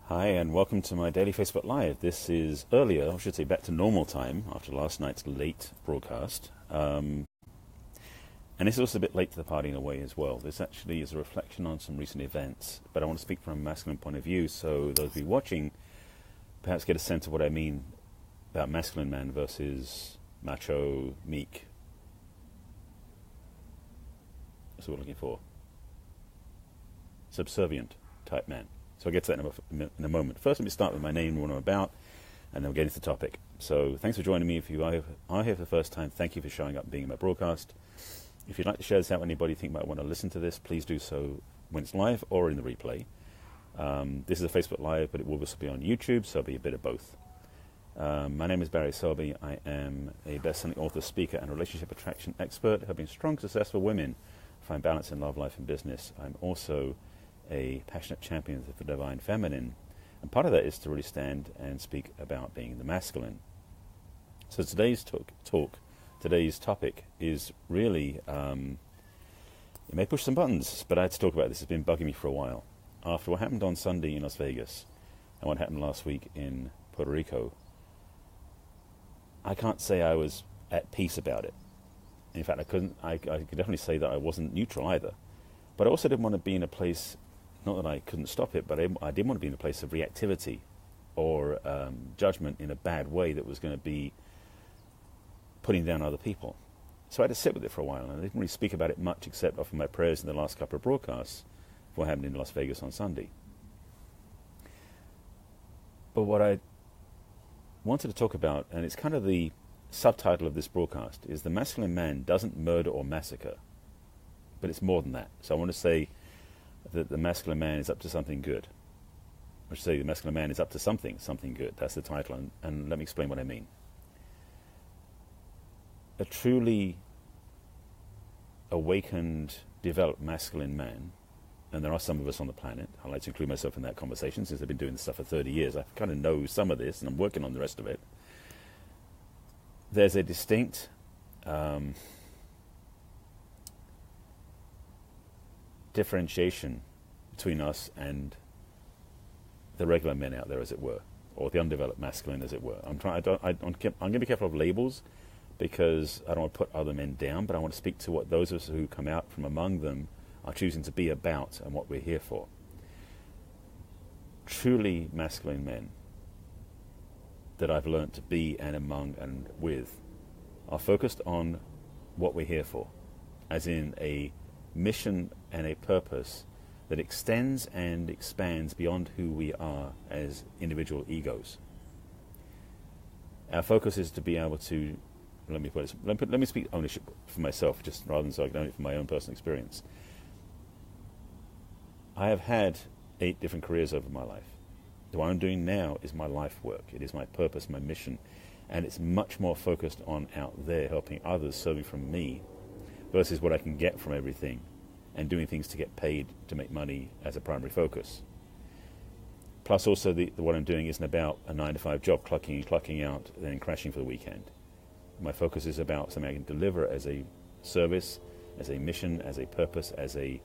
Hi, and welcome to my daily Facebook Live. This is earlier, I should say back to normal time after last night's late broadcast. And this is also a bit late to the party in a way as well. This actually is a reflection on some recent events, but I want to speak from a masculine point of view, so those of you watching perhaps get a sense of what I mean about masculine man versus macho, meek. That's what we're looking for. Subservient type man. So I'll get to that in a moment. First, let me start with my name and what I'm about, and then we'll get into the topic. So thanks for joining me. If you are here for the first time, thank you for showing up and being in my broadcast. If you'd like to share this out with anybody you think might want to listen to this, please do so when it's live or in the replay. This is a Facebook Live, but it will also be on YouTube, so it'll be a bit of both. My name is Barry Selby. I am a best-selling author, speaker, and relationship attraction expert, helping strong, successful women find balance in love, life, and business. I'm also a passionate champion of the divine feminine, and part of that is to really stand and speak about being the masculine. So today's today's topic is really, it may push some buttons, but I had to talk about this. It's been bugging me for a while. After what happened on Sunday in Las Vegas and what happened last week in Puerto Rico, I can't say I was at peace about it. In fact, I could definitely say that I wasn't neutral either. But I also didn't want to be in a place, not that I couldn't stop it, but I didn't want to be in a place of reactivity or judgment in a bad way that was going to be putting down other people. So I had to sit with it for a while, and I didn't really speak about it much except offer my prayers in the last couple of broadcasts for what happened in Las Vegas on Sunday. But what I wanted to talk about, and it's kind of the subtitle of this broadcast, is the masculine man doesn't murder or massacre, but it's more than that. So I want to say that the masculine man is up to something good. I should say the masculine man is up to something good. That's the title, and let me explain what I mean. A truly awakened, developed masculine man, and there are some of us on the planet, I like to include myself in that conversation since I've been doing this stuff for 30 years. I kind of know some of this, and I'm working on the rest of it. There's a distinct differentiation between us and the regular men out there, as it were, or the undeveloped masculine, as it were. I'm going to be careful of labels because I don't want to put other men down, but I want to speak to what those of us who come out from among them are choosing to be about and what we're here for. Truly masculine men that I've learned to be and among and with are focused on what we're here for, as in a mission and a purpose that extends and expands beyond who we are as individual egos. Our focus is to be able to, let me speak ownership for myself, just rather than so I can own it from my own personal experience. I have had 8 different careers over my life. The one I'm doing now is my life work. It is my purpose, my mission, and it's much more focused on out there helping others, serving from me, versus what I can get from everything and doing things to get paid to make money as a primary focus. Plus also what I'm doing isn't about a 9-to-5 job, clocking in, clocking out, then crashing for the weekend. My focus is about something I can deliver as a service, as a mission, as a purpose, as a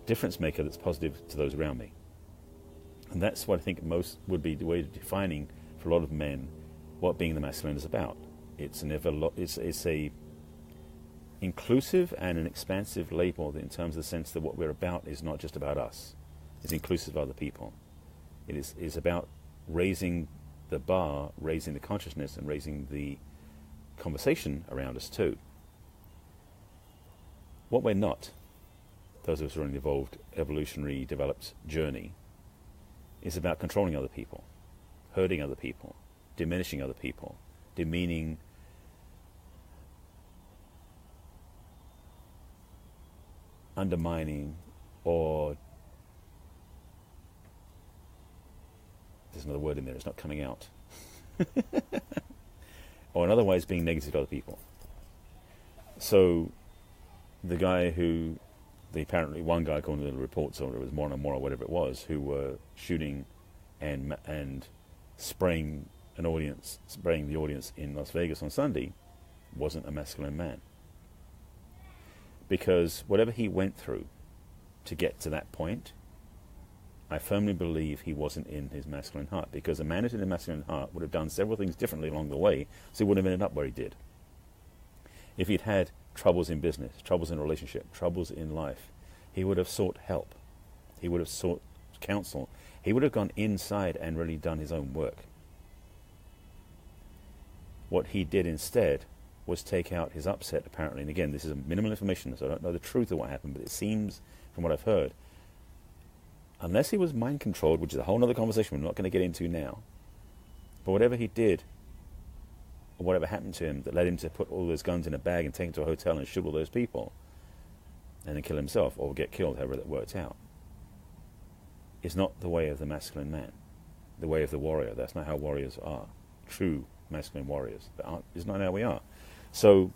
difference maker that's positive to those around me. And that's what I think most would be the way of defining for a lot of men what being the masculine is about. It's a inclusive and an expansive label in terms of the sense that what we're about is not just about us. It's inclusive of other people. It is about raising the bar, raising the consciousness, and raising the conversation around us too. What we're not, those of us who are in the evolved, evolutionary, developed journey, is about controlling other people, hurting other people, diminishing other people, demeaning, undermining, or there's another word in there, it's not coming out, or in other ways being negative to other people. So the guy who, apparently one guy according to the reports, or it was more or whatever it was, who were shooting and spraying the audience in Las Vegas on Sunday, wasn't a masculine man. Because whatever he went through to get to that point I firmly believe he wasn't in his masculine heart, because a man who's in his masculine heart would have done several things differently along the way, so he wouldn't have ended up where he did. If he'd had troubles in business, troubles in a relationship, troubles in life, he would have sought help. He would have sought counsel. He would have gone inside and really done his own work. What he did instead was take out his upset, apparently. And again, this is minimal information, so I don't know the truth of what happened, but it seems, from what I've heard, unless he was mind-controlled, which is a whole other conversation we're not going to get into now, but whatever he did, or whatever happened to him that led him to put all those guns in a bag and take them to a hotel and shoot all those people, and then kill himself, or get killed, however that worked out, is not the way of the masculine man, the way of the warrior. That's not how warriors are. True masculine warriors. That is not how we are. So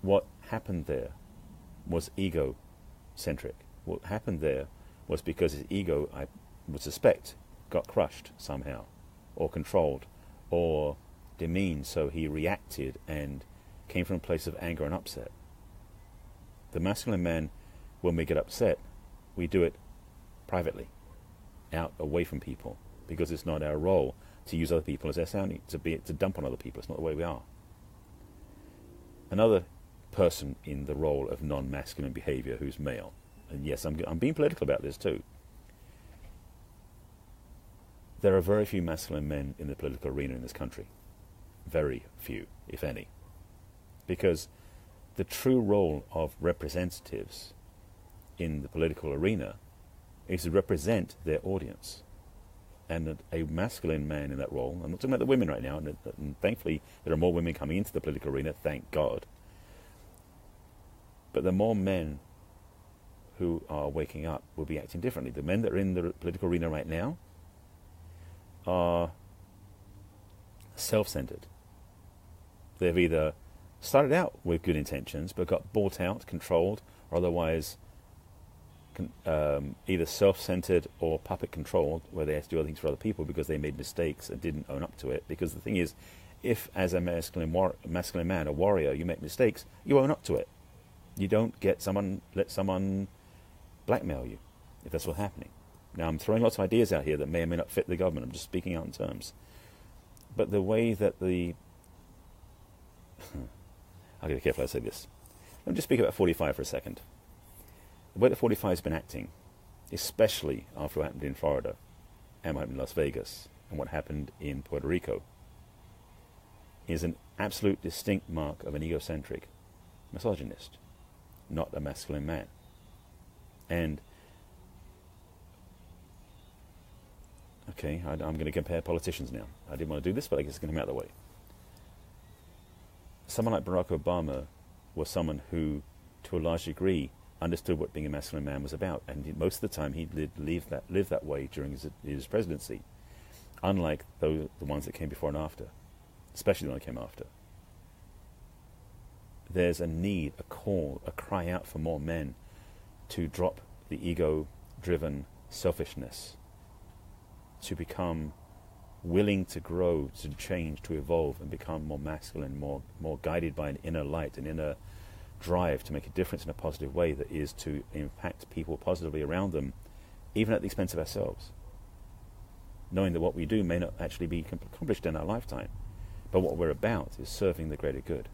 what happened there was egocentric. What happened there was because his ego, I would suspect, got crushed somehow, or controlled, or demeaned, so he reacted and came from a place of anger and upset. The masculine man, when we get upset, we do it privately, out away from people, because it's not our role to use other people as our sounding, to dump on other people. It's not the way we are. Another person in the role of non-masculine behavior who's male, and yes, I'm being political about this too. There are very few masculine men in the political arena in this country. Very few, if any. Because the true role of representatives in the political arena is to represent their audience. And a masculine man in that role, I'm not talking about the women right now, and thankfully there are more women coming into the political arena, thank God. But the more men who are waking up will be acting differently. The men that are in the political arena right now are self-centered. They've either started out with good intentions but got bought out, controlled, or otherwise either self-centered or puppet-controlled, where they have to do other things for other people because they made mistakes and didn't own up to it. Because the thing is, if as a masculine man, a warrior, you make mistakes, you own up to it. You don't let someone blackmail you, if that's what's happening. Now, I'm throwing lots of ideas out here that may or may not fit the government. I'm just speaking out in terms. But the way that I'll be careful how I say this. Let me just speak about 45 for a second. The way that 45 has been acting, especially after what happened in Florida, and what happened in Las Vegas, and what happened in Puerto Rico, is an absolute distinct mark of an egocentric misogynist, not a masculine man. And, okay, I'm going to compare politicians now. I didn't want to do this, but I guess it's going to come out of the way. Someone like Barack Obama was someone who, to a large degree, understood what being a masculine man was about, and most of the time he lived that way during his presidency, unlike the ones that came before and after, especially the one that came after. There's a need, a call, a cry out for more men to drop the ego-driven selfishness, to become willing to grow, to change, to evolve, and become more masculine, more guided by an inner light, an inner drive to make a difference in a positive way that is to impact people positively around them, even at the expense of ourselves. Knowing that what we do may not actually be accomplished in our lifetime, but what we're about is serving the greater good.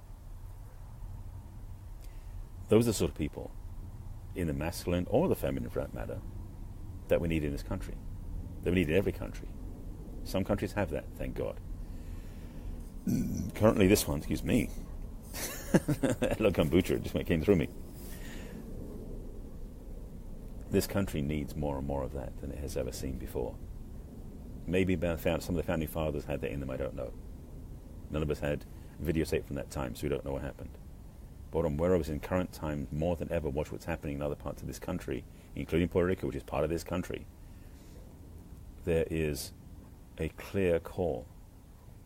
Those are the sort of people, in the masculine or the feminine for that matter, that we need in this country, that we need in every country. Some countries have that, thank God. Currently this one, excuse me, hello kombucha, just came through me. This country needs more and more of that than it has ever seen before. Maybe some of the founding fathers had that in them, I don't know. None of us had videotape from that time, so we don't know what happened. But I'm aware of in current times, more than ever, watch what's happening in other parts of this country, including Puerto Rico, which is part of this country. There is a clear call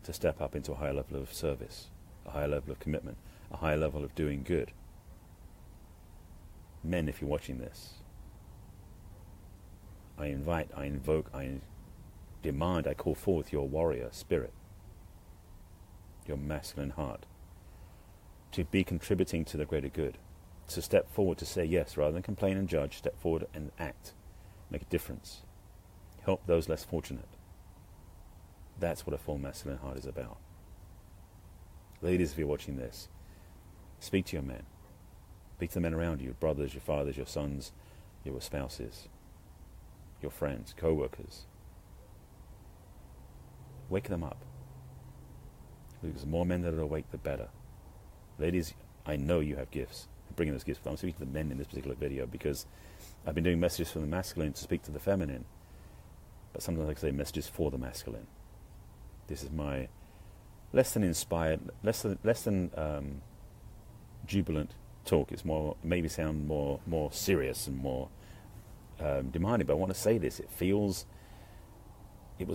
to step up into a higher level of service, a higher level of commitment, a higher level of doing good. Men, if you're watching this, I invite, I invoke, I demand, I call forth your warrior spirit, your masculine heart, to be contributing to the greater good, to step forward, to say yes, rather than complain and judge, step forward and act, make a difference. help those less fortunate. That's what a full masculine heart is about. Ladies, if you're watching this, speak to your men. Speak to the men around you, your brothers, your fathers, your sons, your spouses, your friends, co-workers. Wake them up. Because the more men that are awake, the better. Ladies, I know you have gifts. I'm bringing those gifts, but I'm speaking to the men in this particular video because I've been doing messages from the masculine to speak to the feminine. But sometimes I say messages for the masculine. This is my less than inspired, less than jubilant talk. It's more, maybe sound more serious and more demanding. But I want to say this. It was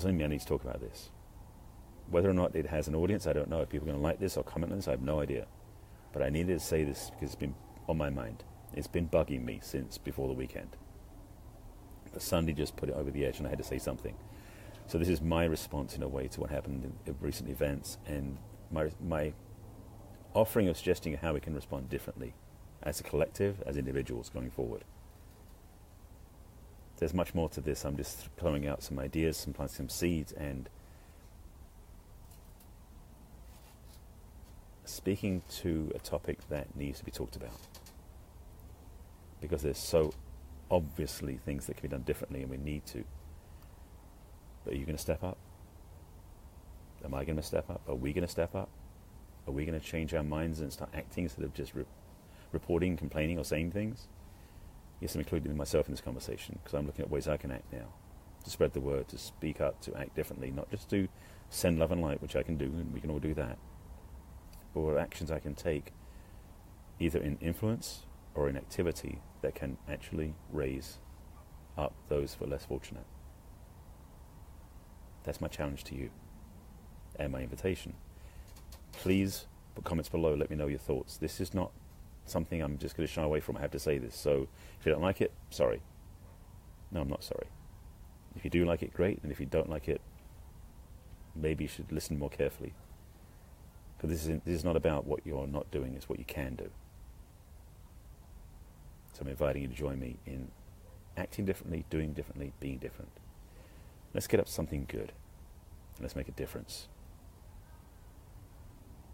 only me I need to talk about this. Whether or not it has an audience, I don't know. If people are going to like this or comment on this, I have no idea. But I needed to say this because it's been on my mind. It's been bugging me since before the weekend. But Sunday just put it over the edge and I had to say something. So this is my response in a way to what happened in recent events and my offering of suggesting how we can respond differently as a collective, as individuals going forward. There's much more to this. I'm just throwing out some ideas, planting some seeds, and speaking to a topic that needs to be talked about. Because there's so obviously things that can be done differently and we need to. But are you going to step up? Am I going to step up? Are we going to step up? Are we going to change our minds and start acting instead of just reporting, complaining, or saying things? Yes, I'm including myself in this conversation because I'm looking at ways I can act now. To spread the word, to speak up, to act differently, not just to send love and light, which I can do, and we can all do that. Or actions I can take either in influence or in activity that can actually raise up those who are less fortunate. That's my challenge to you and my invitation. Please put comments below, let me know your thoughts. This is not something I'm just going to shy away from. I have to say this. So if you don't like it, sorry. No, I'm not sorry. If you do like it, great. And if you don't like it, maybe you should listen more carefully. Because this is not about what you're not doing, it's what you can do. So I'm inviting you to join me in acting differently, doing differently, being different. Let's get up to something good. Let's make a difference.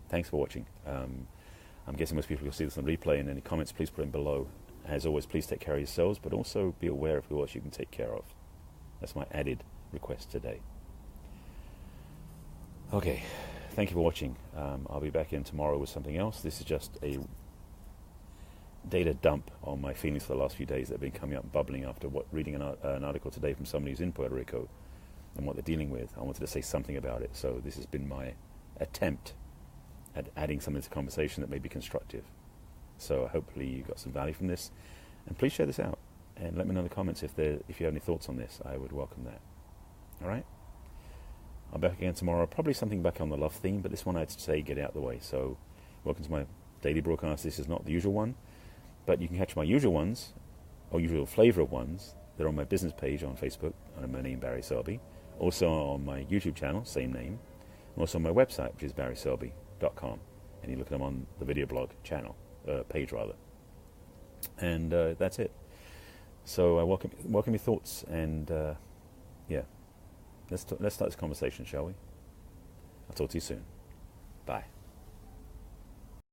Thanks for watching. I'm guessing most people will see this on replay, and any comments, please put them below. As always, please take care of yourselves, but also be aware of who else you can take care of. That's my added request today. Okay. Thank you for watching. I'll be back in tomorrow with something else. This is just a data dump on my feelings for the last few days that have been coming up, bubbling after reading an article today from somebody who's in Puerto Rico and what they're dealing with. I wanted to say something about it, so this has been my attempt at adding something to the conversation that may be constructive. So hopefully you got some value from this, and please share this out and let me know in the comments if you have any thoughts on this. I would welcome that. All right. I'm back again tomorrow, probably something back on the love theme, but this one I'd say get out of the way. So welcome to my daily broadcast. This is not the usual one, but you can catch my usual ones, or usual flavor of ones, that are on my business page on Facebook, under my name, Barry Selby. Also on my YouTube channel, same name. And also on my website, which is barryselby.com. And you look at them on the video blog channel, page rather. And that's it. So I welcome your thoughts, and yeah. Let's start this conversation, shall we? I'll talk to you soon. Bye.